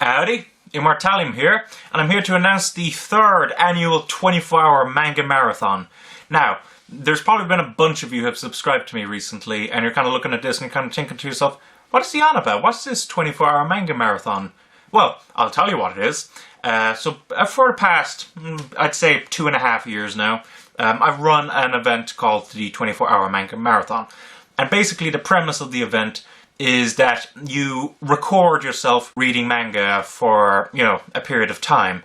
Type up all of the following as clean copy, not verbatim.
Howdy, Immortallium here, and I'm here to announce the third annual 24-hour manga marathon. Now, there's probably been a bunch of you who have subscribed to me recently, and you're kind of looking at this and you're kind of thinking to yourself, what is he on about? What's this 24-hour manga marathon? Well, I'll tell you what it is. For the past, I'd say 2.5 years now, I've run an event called the 24-hour manga marathon. And basically the premise of the event is that you record yourself reading manga for, a period of time.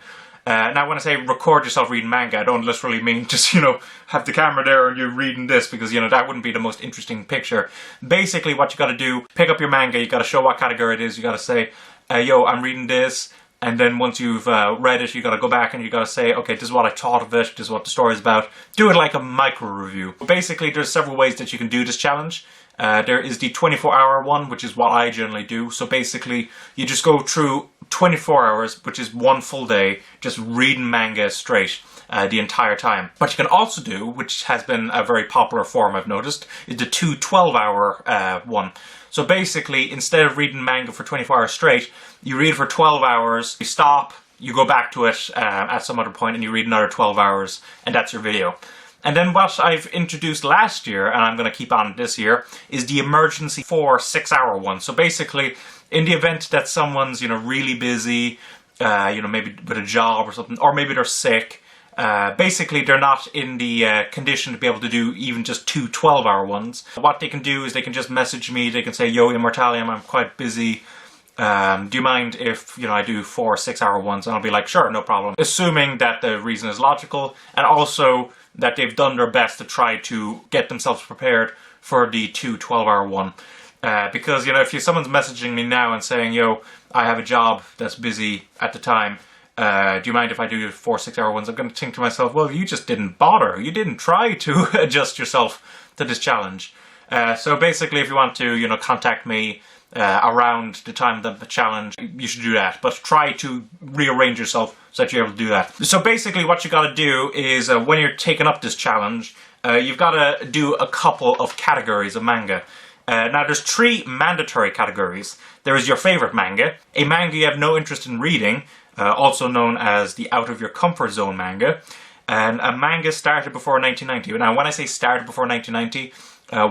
Now, when I say record yourself reading manga, I don't literally mean just, have the camera there and you're reading this, because, that wouldn't be the most interesting picture. Basically, what you got to do, pick up your manga, you got to show what category it is, you got to say, yo, I'm reading this, and then once you've read it, you got to go back and you got to say, okay, this is what I thought of it, this is what the story is about. Do it like a micro-review. Basically, there's several ways that you can do this challenge. There is the 24-hour one, which is what I generally do. So basically, you just go through 24 hours, which is one full day, just reading manga straight the entire time. What you can also do, which has been a very popular form I've noticed, is the 12-hour one. So basically, instead of reading manga for 24 hours straight, you read for 12 hours, you stop, you go back to it at some other point, and you read another 12 hours, and that's your video. And then what I've introduced last year, and I'm going to keep on this year, is the emergency 6-hour one. So basically, in the event that someone's, really busy, maybe with a job or something, or maybe they're sick, basically they're not in the condition to be able to do even just 2 12-hour ones. What they can do is they can just message me, they can say, yo, Immortallium, I'm quite busy. Do you mind if, I do 4 6-hour ones? And I'll be like, sure, no problem. Assuming that the reason is logical, and also that they've done their best to try to get themselves prepared for the 2 12-hour one. Because, if someone's messaging me now and saying, yo, I have a job that's busy at the time, do you mind if I do 4 6-hour ones? I'm going to think to myself, well, you just didn't bother. You didn't try to adjust yourself to this challenge. So basically, if you want to, contact me around the time of the challenge, you should do that. But try to rearrange yourself so that you're able to do that. So basically what you got to do is when you're taking up this challenge, you've got to do a couple of categories of manga. Now there's 3 mandatory categories. There is your favorite manga, a manga you have no interest in reading, also known as the out of your comfort zone manga, and a manga started before 1990. Now when I say started before 1990,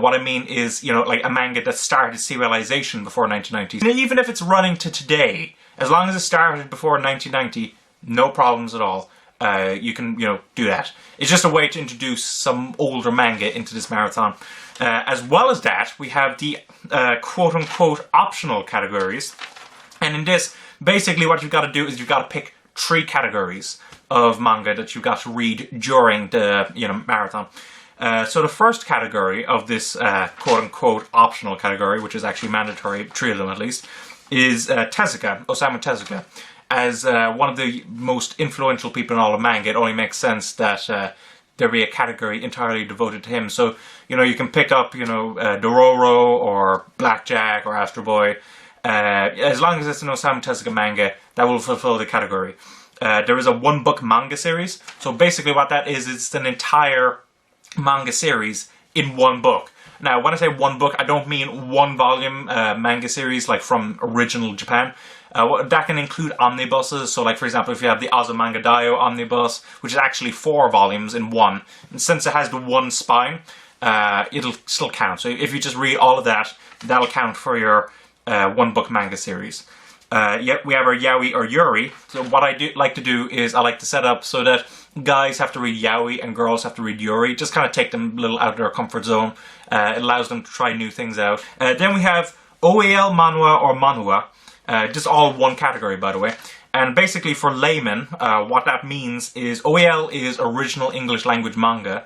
what I mean is, like a manga that started serialization before 1990. And even if it's running to today, as long as it started before 1990, no problems at all. You can, do that. It's just a way to introduce some older manga into this marathon. As well as that, we have the quote-unquote optional categories. And in this, basically what you've got to do is you've got to pick 3 categories of manga that you've got to read during the, marathon. So the first category of this quote-unquote optional category, which is actually mandatory, 3 of them at least, is Tezuka, Osamu Tezuka. As one of the most influential people in all of manga, it only makes sense that there be a category entirely devoted to him. So, you can pick up, Dororo or Blackjack or Astro Boy. As long as it's an Osamu Tezuka manga, that will fulfill the category. There is a 1-book manga series. So basically what that is, it's an entire manga series in 1 book. Now, when I say 1 book, I don't mean 1 volume manga series like from original Japan. That can include omnibuses. So, like for example, if you have the Azumanga Daioh omnibus, which is actually 4 volumes in 1, and since it has the 1 spine, it'll still count. So, if you just read all of that, that'll count for your 1-book manga series. Yet we have our Yaoi or Yuri. So what I like to do is I like to set up so that guys have to read Yaoi and girls have to read Yuri. Just kind of take them a little out of their comfort zone. It allows them to try new things out. Then we have OAL manhwa or manhwa. Just all 1 category, by the way. And basically for laymen, what that means is OAL is original English language manga.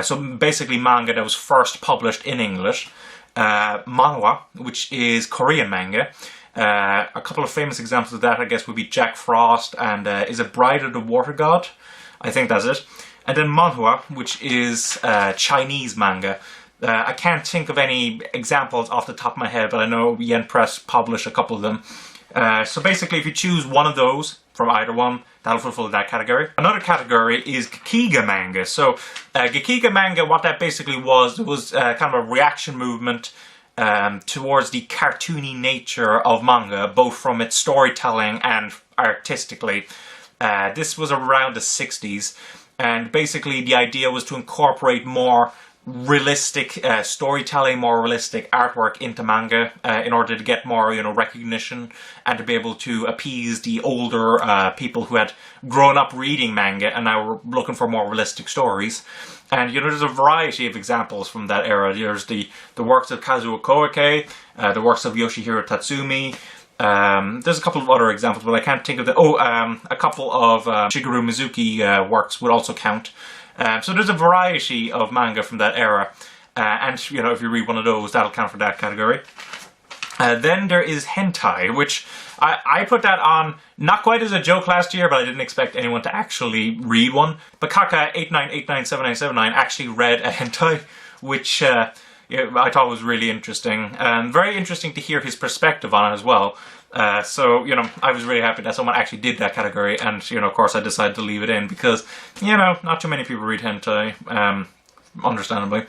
So basically manga that was first published in English. Manhwa, which is Korean manga. A couple of famous examples of that, I guess, would be Jack Frost and is it Bride of the Water God? I think that's it. And then manhwa, which is Chinese manga. I can't think of any examples off the top of my head, but I know Yen Press published a couple of them. So basically, if you choose one of those from either one, that'll fulfill that category. Another category is Gekiga manga. So Gekiga manga, what that basically was kind of a reaction movement towards the cartoony nature of manga, both from its storytelling and artistically. This was around the 60s, and basically the idea was to incorporate more realistic storytelling, more realistic artwork into manga in order to get more, recognition, and to be able to appease the older people who had grown up reading manga and now were looking for more realistic stories. And there's a variety of examples from that era. There's the works of Kazuo Koike, the works of Yoshihiro Tatsumi. There's a couple of other examples, but I can't think of the. A couple of Shigeru Mizuki works would also count. So there's a variety of manga from that era, and if you read one of those, that'll count for that category. Then there is hentai, which I put that on not quite as a joke last year, but I didn't expect anyone to actually read one. But Kaka89897979 actually read a hentai, which I thought was really interesting, and very interesting to hear his perspective on it as well. So, I was really happy that someone actually did that category, and, of course I decided to leave it in because, not too many people read hentai, understandably.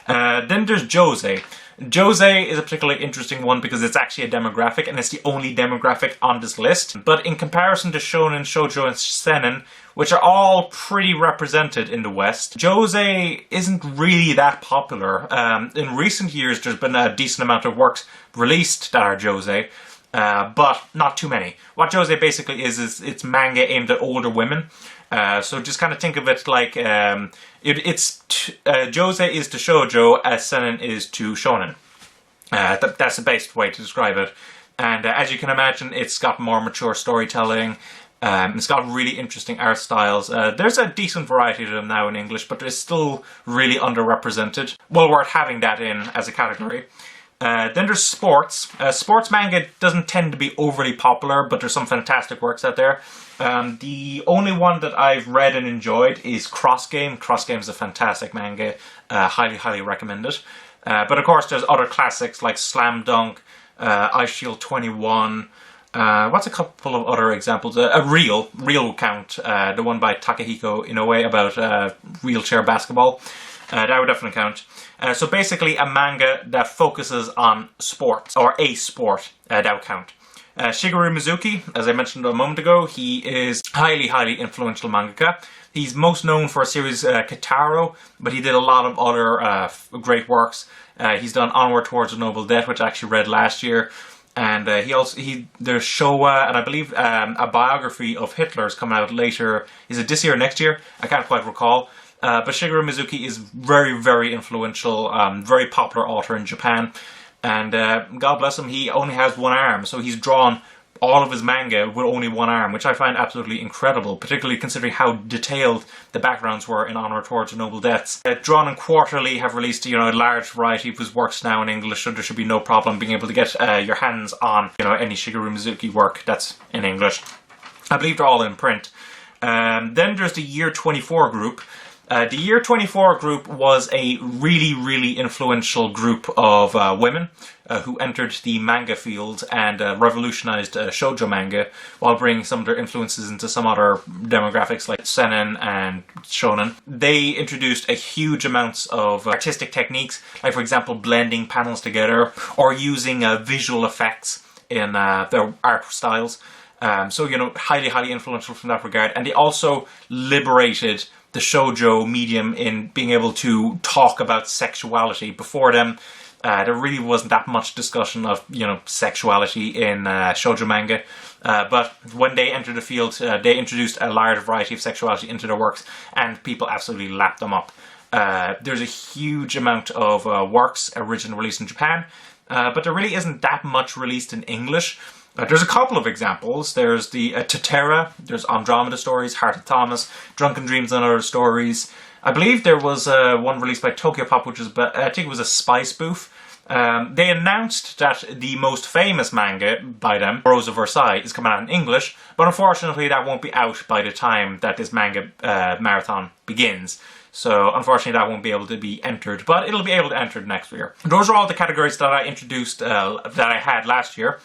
Then there's Josei. Josei is a particularly interesting one because it's actually a demographic, and it's the only demographic on this list. But in comparison to Shonen, Shoujo, and Seinen, which are all pretty represented in the West, Josei isn't really that popular. In recent years, there's been a decent amount of works released that are Josei, but not too many. What Josei basically is it's manga aimed at older women. So just kind of think of it like Josei is to shoujo as seinen is to shonen. That's the best way to describe it. And as you can imagine, it's got more mature storytelling. It's got really interesting art styles. There's a decent variety of them now in English, but it's still really underrepresented. Well worth having that in as a category. Then there's sports. Sports manga doesn't tend to be overly popular, but there's some fantastic works out there. The only one that I've read and enjoyed is Cross Game. Cross Game is a fantastic manga. Highly, highly recommend it. But of course there's other classics like Slam Dunk, Ice Shield 21. What's a couple of other examples? Real will count. The one by Takehiko Inoue about wheelchair basketball. That would definitely count. So basically a manga that focuses on sports, or a sport, that would count. Shigeru Mizuki, as I mentioned a moment ago, he is highly, highly influential mangaka. He's most known for a series Kitaro, but he did a lot of other great works. He's done Onward Towards a Noble Death, which I actually read last year. And there's Showa, and I believe a biography of Hitler is coming out later. Is it this year or next year? I can't quite recall. But Shigeru Mizuki is very, very influential, very popular author in Japan. And God bless him, he only has one arm, so he's drawn all of his manga with only one arm, which I find absolutely incredible, particularly considering how detailed the backgrounds were in Onward Towards Noble Deaths. Drawn and Quarterly have released a large variety of his works now in English, so there should be no problem being able to get your hands on any Shigeru Mizuki work that's in English. I believe they're all in print. Then there's the Year 24 group. The Year 24 group was a really, really influential group of women who entered the manga field and revolutionized shoujo manga while bringing some of their influences into some other demographics like seinen and shonen. They introduced a huge amounts of artistic techniques, like for example blending panels together or using visual effects in their art styles. So highly, highly influential from that regard. And they also liberated the shoujo medium in being able to talk about sexuality. Before them, there really wasn't that much discussion of, sexuality in shoujo manga. But when they entered the field, they introduced a large variety of sexuality into their works, and people absolutely lapped them up. There's a huge amount of works originally released in Japan, but there really isn't that much released in English. There's a couple of examples. There's the Tetera, there's Andromeda Stories, Heart of Thomas, Drunken Dreams and Other Stories. I believe there was one released by Tokyo Pop, which is, I think it was a spy spoof. They announced that the most famous manga by them, Rose of Versailles, is coming out in English, but unfortunately that won't be out by the time that this manga marathon begins. So unfortunately that won't be able to be entered, but it'll be able to enter next year. Those are all the categories that I introduced, that I had last year.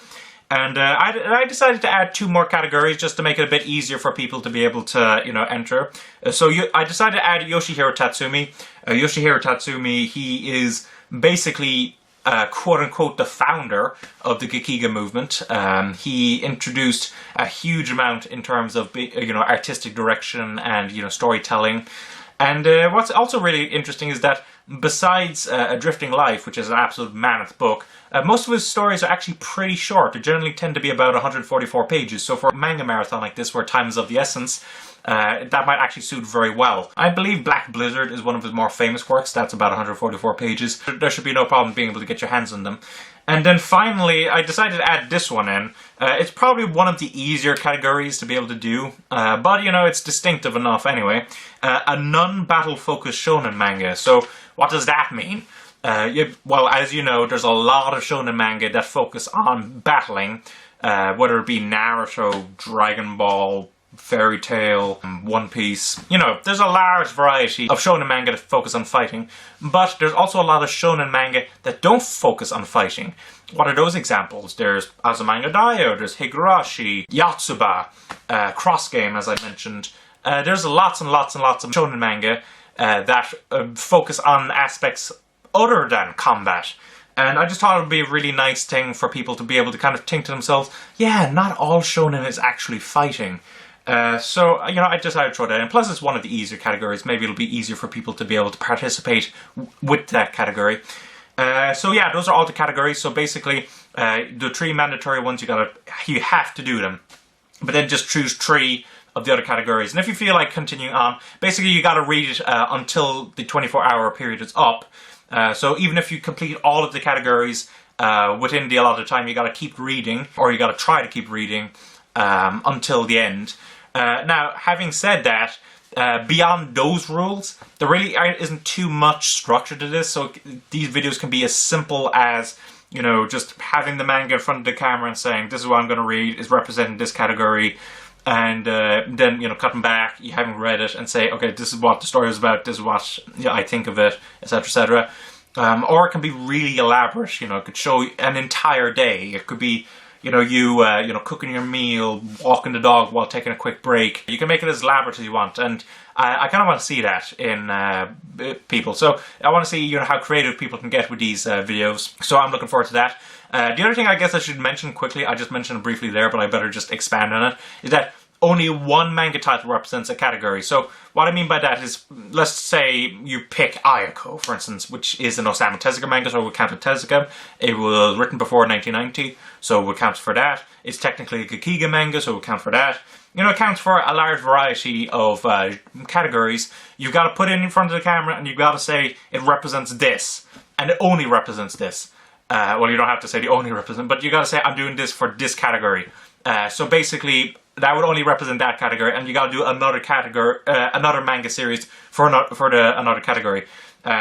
And I decided to add 2 more categories just to make it a bit easier for people to be able to, enter. I decided to add Yoshihiro Tatsumi. Yoshihiro Tatsumi, he is basically quote-unquote the founder of the Gekiga movement. He introduced a huge amount in terms of artistic direction and storytelling. And what's also really interesting is that besides A Drifting Life, which is an absolute mammoth book, most of his stories are actually pretty short. They generally tend to be about 144 pages. So for a manga marathon like this, where time is of the essence, that might actually suit very well. I believe Black Blizzard is one of his more famous works. That's about 144 pages. There should be no problem being able to get your hands on them. And then finally, I decided to add this one in. It's probably one of the easier categories to be able to do, but it's distinctive enough anyway. A non-battle focused shonen manga. So what does that mean? Well, as you know, there's a lot of shonen manga that focus on battling, whether it be Naruto, Dragonball, Fairy Tail, One Piece. There's a large variety of shonen manga that focus on fighting, but there's also a lot of shonen manga that don't focus on fighting. What are those examples? There's Azumanga Daioh, there's Higurashi, Yotsuba, Cross Game, as I mentioned. There's lots and lots and lots of shonen manga that focus on aspects other than combat. And I just thought it would be a really nice thing for people to be able to kind of think to themselves, yeah, not all shonen is actually fighting. So, I decided to throw that in. Plus, it's one of the easier categories. Maybe it'll be easier for people to be able to participate with that category. So yeah, those are all the categories. So basically, the 3 mandatory ones, you have to do them. But then just choose 3 of the other categories. And if you feel like continuing on, basically you got to read it until the 24-hour period is up. So even if you complete all of the categories within the allotted time, you got to keep reading, or you got to try to keep reading until the end. Now, having said that, beyond those rules, there really isn't too much structure to this, so these videos can be as simple as, just having the manga in front of the camera and saying, this is what I'm going to read, is representing this category, and then, cutting back, you haven't read it, and say, okay, this is what the story is about, this is what I think of it, etc., etc. Or it can be really elaborate, it could show an entire day, it could be cooking your meal, walking the dog while taking a quick break. You can make it as elaborate as you want, and I kind of want to see that in people. So I want to see, how creative people can get with these videos. So I'm looking forward to that. The other thing I guess I should mention quickly, I just mentioned it briefly there, but I better just expand on it, is that only one manga title represents a category. So what I mean by that is, let's say you pick Ayako, for instance, which is an Osamu Tezuka manga, so we'll count it Tezuka. It was written before 1990, so we'll count for that. It's technically a Gekiga manga, so we'll count for that. It counts for a large variety of categories. You've got to put it in front of the camera, and you've got to say, it represents this, and it only represents this. Well, you don't have to say the only represent, but you got to say, I'm doing this for this category. So basically, that would only represent that category, and you got to do another category, another manga series for another category,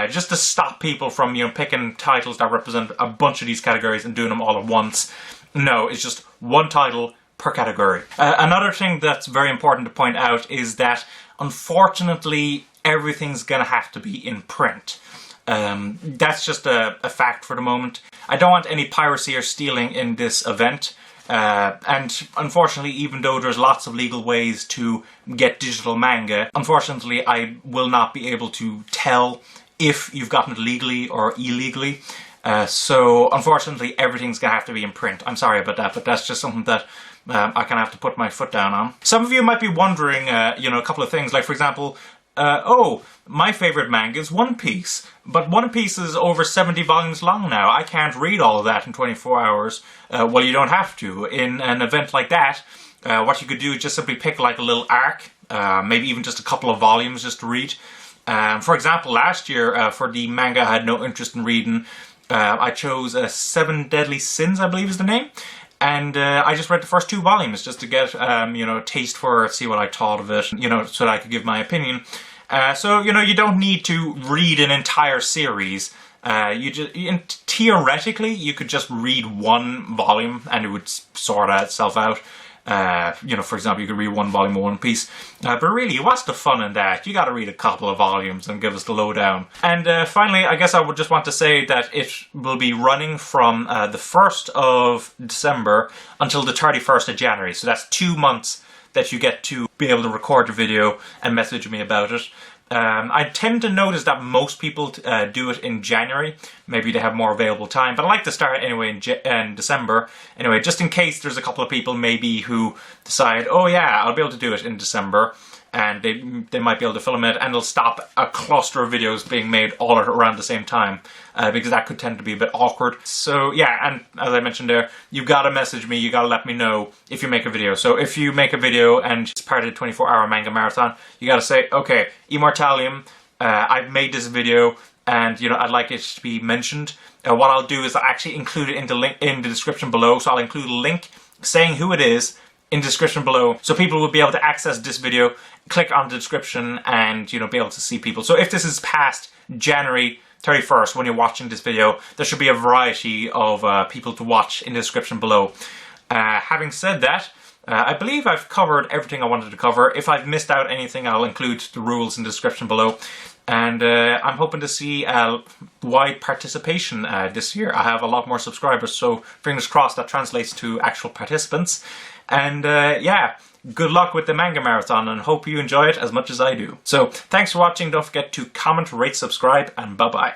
just to stop people from picking titles that represent a bunch of these categories and doing them all at once. No, it's just one title per category. Another thing that's very important to point out is that, unfortunately, everything's gonna have to be in print. That's just a fact for the moment. I don't want any piracy or stealing in this event. And unfortunately, even though there's lots of legal ways to get digital manga, unfortunately I will not be able to tell if you've gotten it legally or illegally. So unfortunately everything's gonna have to be in print. I'm sorry about that, but that's just something that I kind of have to put my foot down on. Some of you might be wondering, a couple of things, like for example, my favorite manga is One Piece, but One Piece is over 70 volumes long now. I can't read all of that in 24 hours. Well, you don't have to. In an event like that, what you could do is just simply pick like a little arc, maybe even just a couple of volumes just to read. For example, last year, for the manga I had no interest in reading, I chose 7 Deadly Sins, I believe is the name. And I just read the first 2 volumes just to get, a taste for it, see what I thought of it, so that I could give my opinion. So, you don't need to read an entire series. Theoretically, you could just read 1 volume and it would sort itself out. For example, you could read 1 volume of One Piece. But really, what's the fun in that? You gotta read a couple of volumes and give us the lowdown. And finally, I guess I would just want to say that it will be running from the 1st of December until the 31st of January. So that's 2 months that you get to be able to record the video and message me about it. I tend to notice that most people do it in January. Maybe they have more available time, but I like to start anyway in December. Anyway, just in case there's a couple of people maybe who decide, oh yeah, I'll be able to do it in December, and they might be able to film it, and it'll stop a cluster of videos being made all around the same time, because that could tend to be a bit awkward. So yeah, and as I mentioned there, you gotta message me, you gotta let me know if you make a video. So if you make a video and it's part of the 24-hour manga marathon, you gotta say, okay, Immortallium, I've made this video, and you know, I'd like it to be mentioned. What I'll do is I'll actually include it in the description below, so I'll include a link saying who it is in the description below, so people will be able to access this video, click on the description, and you know, be able to see people. So if this is past January 31st when you're watching this video, there should be a variety of people to watch in the description below. Having said that, I believe I've covered everything I wanted to cover. If I've missed out anything, I'll include the rules in the description below. And I'm hoping to see wide participation this year. I have a lot more subscribers, so fingers crossed that translates to actual participants. And yeah, good luck with the manga marathon, and hope you enjoy it as much as I do. So thanks for watching. Don't forget to comment, rate, subscribe, and bye-bye.